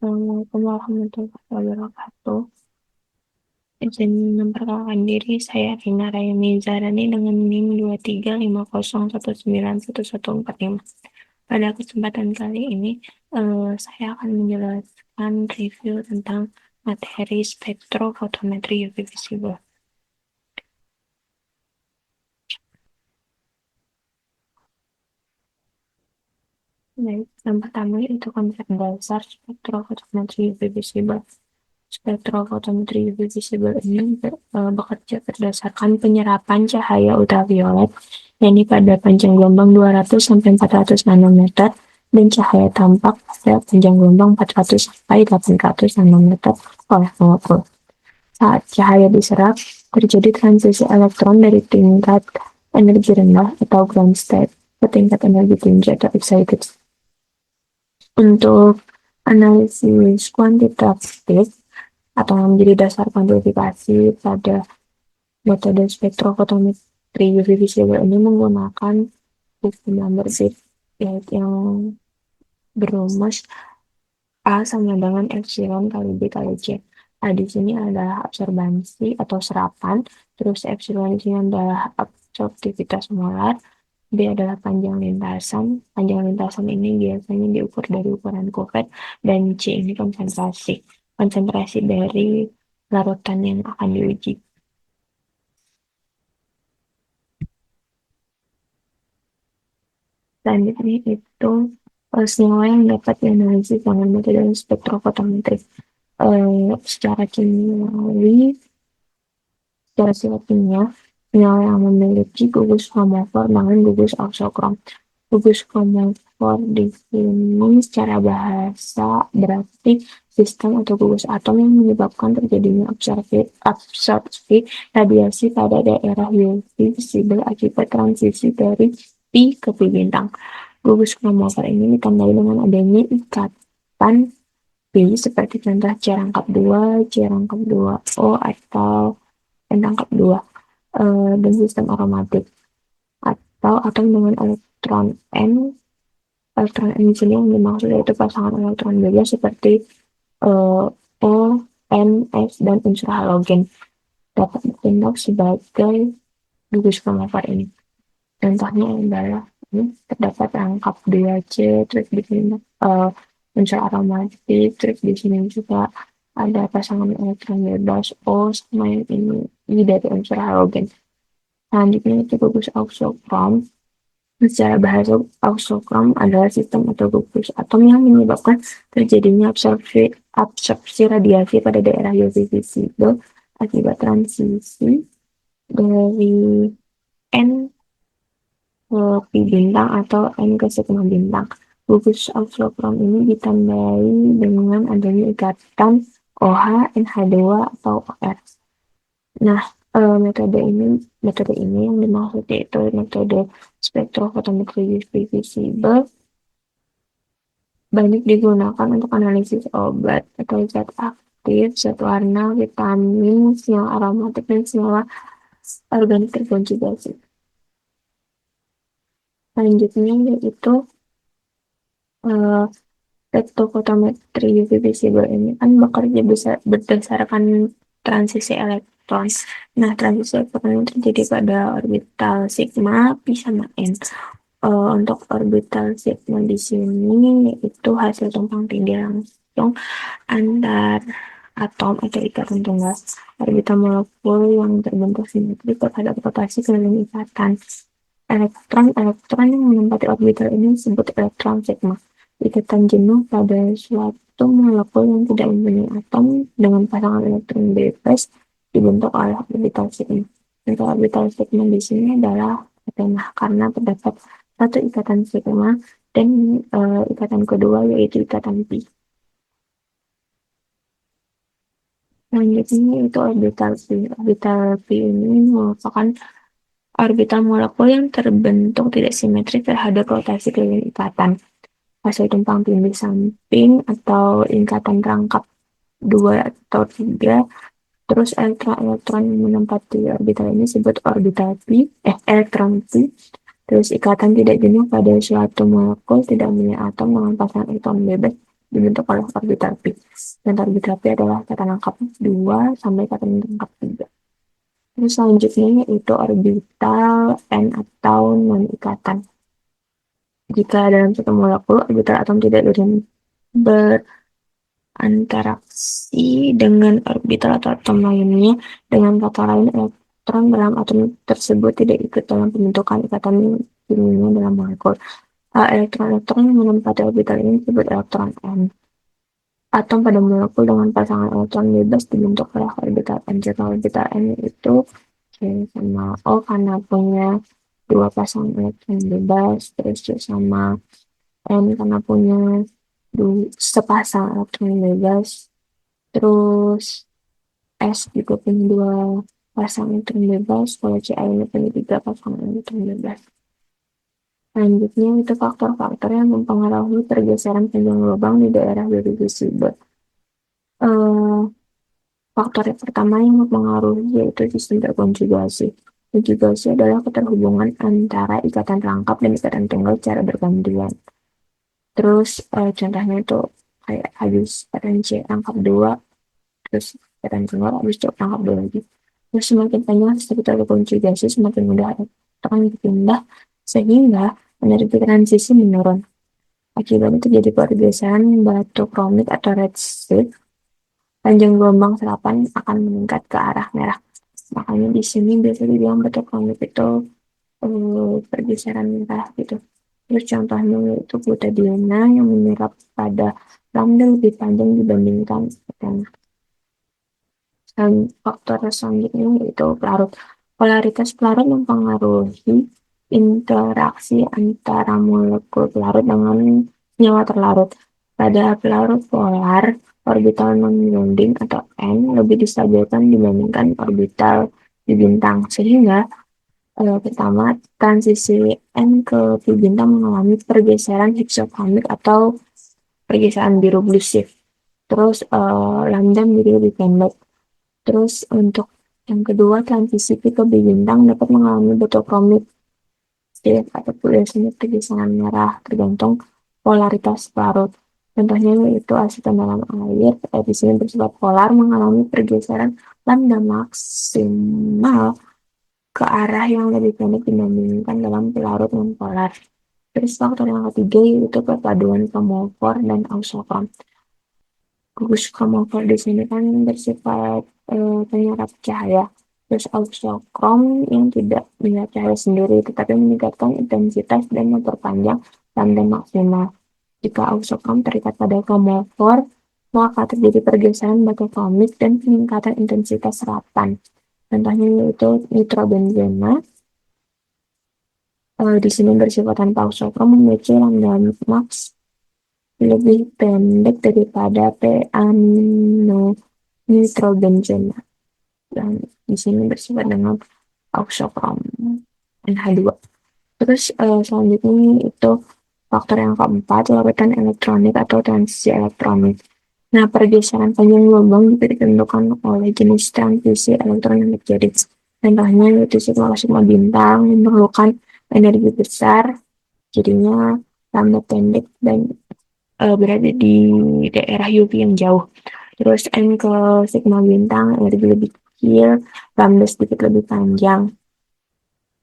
Assalamualaikum warahmatullahi wabarakatuh. Izin memperkenalkan diri, saya Rina Rayani Zarani dengan NIM 23501914145. Pada kesempatan kali ini, saya akan menjelaskan review tentang materi spektrofotometri UV visible. Baik, yang pertama itu konsep dasar spektrofotometri UV visible. Spektrofotometri UV visible ini bekerja berdasarkan penyerapan cahaya ultraviolet, yakni pada panjang gelombang 200 sampai 400 nanometer dan cahaya tampak pada panjang gelombang 400 sampai 800 nanometer oleh molekul. Saat cahaya diserap, terjadi transisi elektron dari tingkat energi rendah atau ground state ke tingkat energi tinggi atau excited. Untuk analisis kuantitatif atau yang menjadi dasar kuantifikasi pada metode spektrofotometri UV visible ini menggunakan bukti number sheet yaitu yang berumus A sama dengan epsilon kali B kali C. A di sini adalah absorbansi atau serapan, terus epsilon di sini adalah absorptivitas molar, B adalah panjang lintasan. Panjang lintasan ini biasanya diukur dari ukuran kuvert, dan C ini konsentrasi. Konsentrasi dari larutan yang akan diuji. Selanjutnya itu senyawa yang dapat dianalisis dengan metode spektrofotometri. Secara kimiawi, secara sifat kimia, senyawa yang memiliki gugus homofor dengan gugus auxokrom. Gugus homofor di sini secara bahasa berarti sistem atau gugus atom yang menyebabkan terjadinya absorpsi radiasi pada daerah UV visible akibat transisi dari pi ke pi bintang. Gugus homofor ini ditandai dengan adanya ikatan pi seperti contoh C rangkap 2, C rangkap 2O atau N rangkap 2 dan sistem aromatik atau atom dengan elektron N. Elektron N di sini yang dimaksud yaitu pasangan elektron bebas seperti O, N, S, dan unsur halogen dapat ditindak sebagai gugus homofor ini. Contohnya adalah ini terdapat rangkap 2C, terus di sini unsur aromatik, terus di sini juga ada pasangan elektron bebas O sama yang ini dari unsur halogen. Selanjutnya itu gugus auxokrom. Secara bahasa auxokrom adalah sistem atau gugus atom yang menyebabkan terjadinya absorpsi radiasi pada daerah UV visible akibat transisi dari N ke pi bintang atau N ke sigma bintang. Gugus auxokrom ini ditandai dengan adanya ikatan OH, NH2, atau OR. Nah, metode ini yang dimaksud yaitu metode spektrofotometri UV visible banyak digunakan untuk analisis obat atau zat aktif, zat warna, vitamin, senyawa aromatik, dan senyawa organik terkonjugasi. Selanjutnya yaitu spektrofotometri UV visible ini kan bekerja berdasarkan transisi elektron. Nah, transisi elektron ini terjadi pada orbital sigma, pi sama n. Untuk orbital sigma di sini yaitu hasil tumpang tindih langsung antar atom atau ikatan tunggal orbital molekul yang terbentuk simetris terhadap rotasi keliling ikatan. Elektron yang menempati orbital ini disebut elektron sigma. Ikatan jenuh pada suatu molekul yang tidak mempunyai atom dengan pasangan elektron bebas dibentuk oleh orbital sigma. Untuk orbital sigma di sini adalah atenah karena terdapat satu ikatan sigma dan ikatan kedua yaitu ikatan pi. Selanjutnya itu orbital pi. Orbital pi ini merupakan orbital molekul yang terbentuk tidak simetris terhadap rotasi keliling ikatan. Hasil tumpang tindih samping atau ikatan rangkap 2 atau 3. Terus elektron yang menempati orbital ini disebut orbital pi, elektron pi. Terus ikatan tidak jenuh pada suatu molekul tidak punya atom dengan pasangan elektron bebas dibentuk oleh orbital P. Dan orbital P adalah ikatan rangkap 2 sampai ikatan rangkap 3. Terus selanjutnya yaitu orbital N atau non-ikatan. Jika dalam satu molekul orbital atom tidak berinteraksi dengan orbital atau atom lainnya, dengan kata lain elektron dalam atom tersebut tidak ikut dalam pembentukan ikatan kimia dalam molekul. Elektron-elektron yang menempati orbital ini disebut elektron N. Atom pada molekul dengan pasangan elektron bebas dibentuk oleh orbital N. Jika orbital N itu C sama O karena punya dua pasang elektron bebas, terus C sama N karena punya sepasang elektron bebas, terus S juga punya dua pasang elektron bebas, kalau Ci punya tiga pasang elektron bebas. Selanjutnya itu faktor-faktor yang mempengaruhi pergeseran panjang lubang di daerah dirigasi bot. Faktor yang pertama yang mempengaruhi yaitu sistem terkonjugasi. Konjugasi adalah keterhubungan antara ikatan rangkap dan ikatan tunggal secara bergantian. Terus contohnya itu kayak habis ikatan C rangkap 2, terus ikatan tunggal habis C rangkap 2 lagi. Terus semakin panjang sistem terkonjugasi, semakin mudah elektron dipindah sehingga energi transisi menurun. Akibatnya terjadi pergeseran batu kromik atau redshift. Panjang gelombang serapan akan meningkat ke arah merah. Makanya di sini biasanya dibilang batu kromik itu pergeseran merah gitu. Terus contohnya itu butadiena yang menyerap pada lambda lebih panjang dibandingkan metana. Dan faktor selanjutnya yaitu pelarut. Polaritas pelarut mempengaruhi interaksi antara molekul pelarut dengan senyawa terlarut. Pada pelarut polar, orbital non-bonding atau N lebih distabilkan dibandingkan orbital di bintang, sehingga pertama transisi N ke pi bintang mengalami pergeseran hexokromic atau pergeseran biru blue shift. Terus lambda menjadi lebih pendek. Terus untuk yang kedua, transisi pi ke pi bintang dapat mengalami batokromik shift atau biasanya pergeseran merah tergantung polaritas pelarut. Contohnya yaitu aseton dalam air, di sini bersifat polar mengalami pergeseran lambda maksimal ke arah yang lebih pendek dibandingkan dalam pelarut non-polar. Terus faktor yang ketiga yaitu perpaduan kromofor dan ausokrom. Gugus kromofor di sini kan bersifat penyerap cahaya. Terus ausokrom yang tidak menyerap cahaya sendiri, tetapi meningkatkan intensitas dan memperpanjang lambda maksimal. Jika ausokrom terikat pada kromofor, maka terjadi pergeseran batokromik dan peningkatan intensitas serapan. Contohnya yaitu nitrobenzena. Di sini bersifat tanpa ausokrom memiliki lambda max lebih pendek daripada p-amino nitrobenzena. Dan di sini bersifat dengan ausokrom NH2. Terus selanjutnya itu faktor yang keempat, larutan elektronik atau transisi elektronik. Nah, pergeseran panjang gelombang juga ditentukan oleh jenis transisi elektron yang terjadi. Contohnya yaitu sigma bintang memerlukan energi besar, jadinya lambda pendek dan berada di daerah UV yang jauh. Terus N ke sigma bintang energi lebih kecil, lambda sedikit lebih panjang.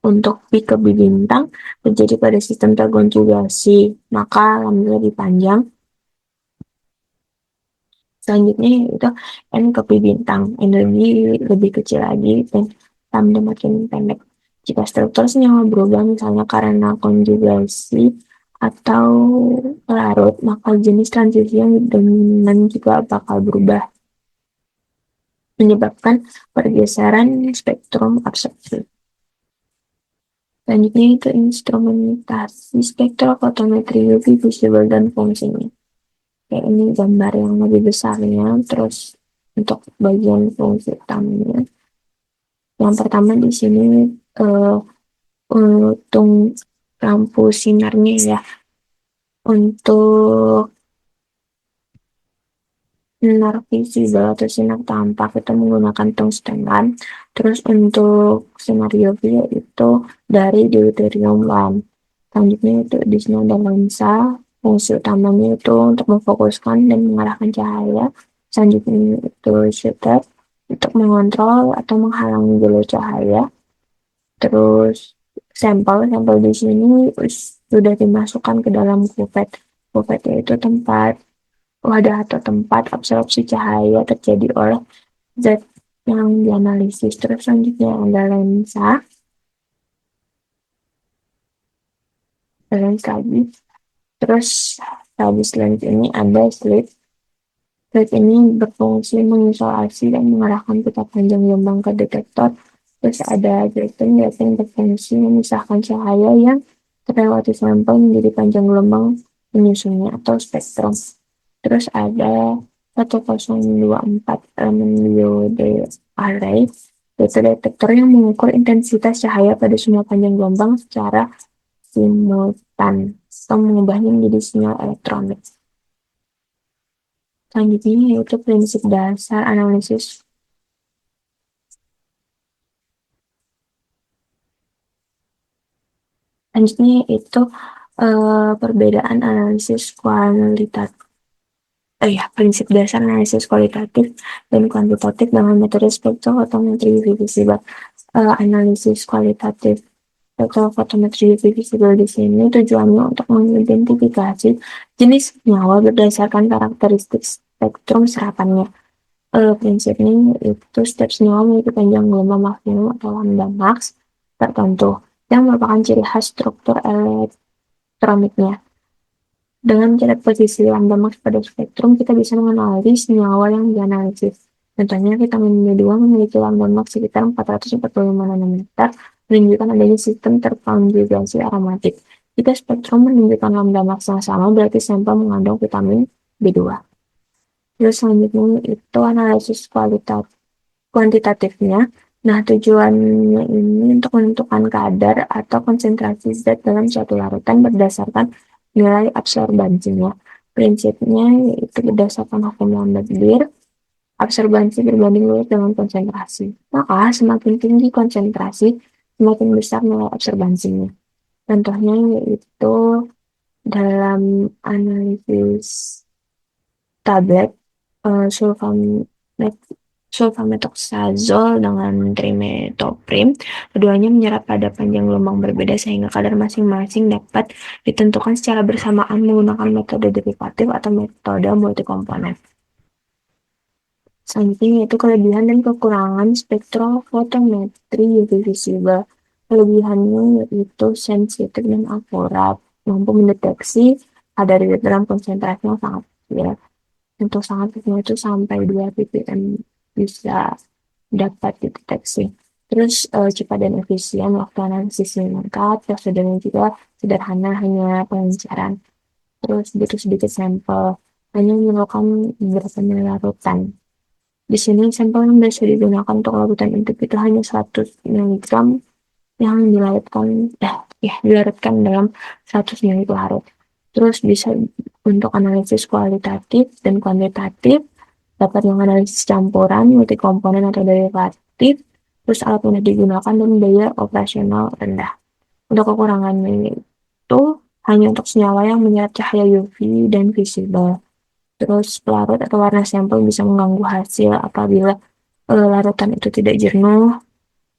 Untuk pi ke pi bintang terjadi pada sistem terkonjugasi, maka lambda lebih panjang. Selanjutnya itu N ke pi bintang, energi lebih kecil lagi dan lambda makin pendek. Jika struktur senyawa berubah misalnya karena konjugasi atau larut, maka jenis transisi yang dominan juga bakal berubah, menyebabkan pergeseran spektrum absorpsi. Selanjutnya itu instrumentasi spektrofotometri UV visible dan fungsinya. Kayak ini gambar yang lebih besarnya, terus untuk bagian fungsi utamanya. Yang pertama di sini untung lampu sinarnya ya. Untuk sinar visible atau sinar tampak itu menggunakan tungsten. Terus untuk sinar UV itu dari deuterium lamp. Selanjutnya itu di sini ada lensa Fungsi utamanya itu untuk memfokuskan dan mengarahkan cahaya. Selanjutnya itu shutter untuk mengontrol atau menghalangi jalur cahaya. Terus sampel di sini sudah dimasukkan ke dalam kupet. Kupet yaitu tempat wadah atau tempat absorpsi cahaya terjadi oleh zat yang dianalisis. Terus selanjutnya ada lensa lagi. Terus habis lens ini ada slit. Slit ini berfungsi mengisolasi dan mengarahkan pita panjang gelombang ke detektor. Terus ada grating berfungsi memisahkan cahaya yang terlewati sampel menjadi panjang gelombang menyusunnya atau spektrum. Terus ada 1024 elemen diode array, yaitu detektor yang mengukur intensitas cahaya pada semua panjang gelombang secara simultan atau mengubahnya menjadi sinyal elektronik. Selanjutnya yaitu prinsip dasar analisis. Selanjutnya itu perbedaan analisis kualitatif. Prinsip dasar analisis kualitatif dan kuantitatif dengan metode spektrofotometri visible. Analisis kualitatif spektrofotometri visible di sini tujuannya untuk mengidentifikasi jenis senyawa berdasarkan karakteristik spektrum serapannya. Prinsipnya itu setiap senyawa memiliki panjang gelombang maksimum atau lambda max tertentu yang merupakan ciri khas struktur elektroniknya. Dengan mencari posisi lambda max pada spektrum, kita bisa mengenali senyawa yang dianalisis. Contohnya, vitamin B2 memiliki lambda max sekitar 445 nanometer, menunjukkan adanya sistem terkonjugasi aromatik. Jika spektrum menunjukkan lambda max yang sama, berarti sampel mengandung vitamin B2. Terus selanjutnya itu analisis kuantitatifnya. Nah, tujuannya ini untuk menentukan kadar atau konsentrasi zat dalam suatu larutan berdasarkan nilai absorbansinya. Prinsipnya yaitu berdasarkan hukum Lambert-Beer, absorbansi berbanding lurus dengan konsentrasi. Maka semakin tinggi konsentrasi, semakin besar nilai absorbansinya. Contohnya yaitu dalam analisis tablet sulfamethoxazole dengan trimetoprim. Keduanya menyerap pada panjang gelombang berbeda sehingga kadar masing-masing dapat ditentukan secara bersamaan menggunakan metode derivatif atau metode multikomponen. Selanjutnya yaitu kelebihan dan kekurangan spektrofotometri UV visible. Kelebihannya yaitu sensitif dan akurat, mampu mendeteksi kadar dalam konsentrasi yang sangat kecil. Untuk sangat kecil itu sampai 2 ppm bisa dapat dideteksi. Terus cepat dan efisien, waktu analisis singkat, prosedurnya juga sederhana, hanya pengejaran. Terus butuh sedikit sampel, hanya memerlukan beberapa larutan. Di sini sampel yang biasa digunakan untuk larutan intip itu hanya 100 mg yang dilarutkan dalam 100 ml larut. Terus bisa untuk analisis kualitatif dan kuantitatif, dapat menganalisis campuran, multikomponen atau derivatif, terus alat mudah digunakan dan biaya operasional rendah. Untuk kekurangannya itu hanya untuk senyawa yang menyerap cahaya UV dan visible. Terus pelarut atau warna sampel bisa mengganggu hasil apabila larutan itu tidak jenuh,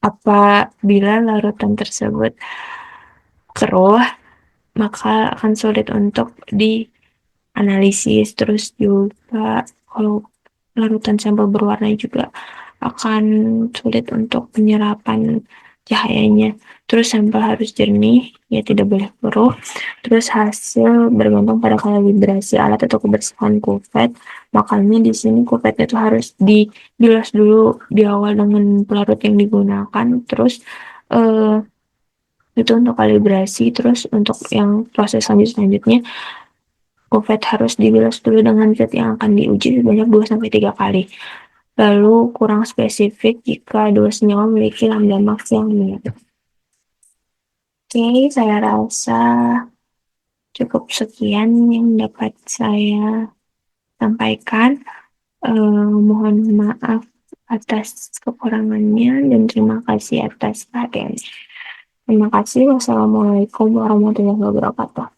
apabila larutan tersebut keruh, maka akan sulit untuk dianalisis. Terus juga kalau larutan sampel berwarna juga akan sulit untuk penyerapan cahayanya. Terus sampel harus jernih, ya tidak boleh keruh. Terus hasil bergantung pada kalibrasi alat atau kebersihan kupet. Makanya di sini kupetnya itu harus dibilas dulu di awal dengan pelarut yang digunakan. Terus itu untuk kalibrasi. Terus untuk yang proses selanjutnya kupet harus dibilas dulu dengan zat yang akan diuji sebanyak 2-3 kali. Lalu kurang spesifik jika dua senyawa memiliki lambda max yang mirip. Oke, saya rasa cukup sekian yang dapat saya sampaikan. Mohon maaf atas kekurangannya dan terima kasih atas perhatiannya. Terima kasih. Wassalamualaikum warahmatullahi wabarakatuh.